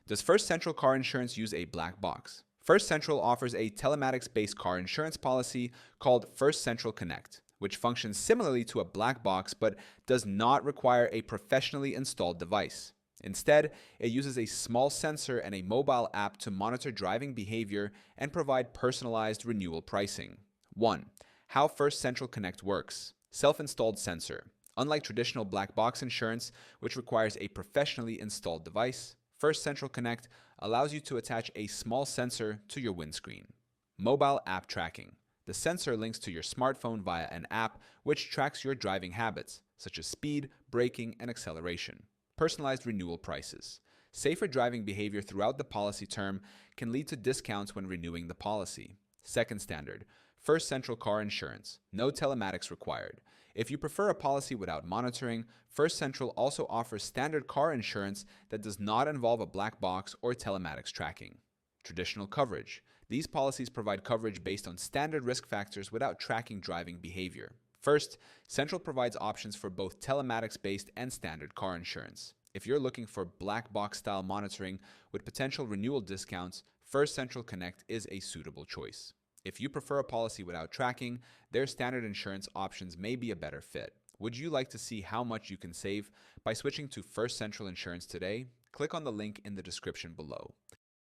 Does First Central Car Insurance use a black box? First Central offers a telematics-based car insurance policy called First Central Connect, which functions similarly to a black box but does not require a professionally installed device. Instead, it uses a small sensor and a mobile app to monitor driving behavior and provide personalized renewal pricing. 1. How First Central Connect works. Self-installed sensor. Unlike traditional black box insurance, which requires a professionally installed device, First Central Connect allows you to attach a small sensor to your windscreen. Mobile app tracking. The sensor links to your smartphone via an app which tracks your driving habits, such as speed, braking, and acceleration. Personalized renewal prices. Safer driving behavior throughout the policy term can lead to discounts when renewing the policy. Second standard. First Central Car Insurance. No telematics required. If you prefer a policy without monitoring, First Central also offers standard car insurance that does not involve a black box or telematics tracking. Traditional coverage. These policies provide coverage based on standard risk factors without tracking driving behavior. First, Central provides options for both telematics-based and standard car insurance. If you're looking for black box style monitoring with potential renewal discounts, First Central Connect is a suitable choice. If you prefer a policy without tracking, their standard insurance options may be a better fit. Would you like to see how much you can save by switching to First Central Insurance today? Click on the link in the description below.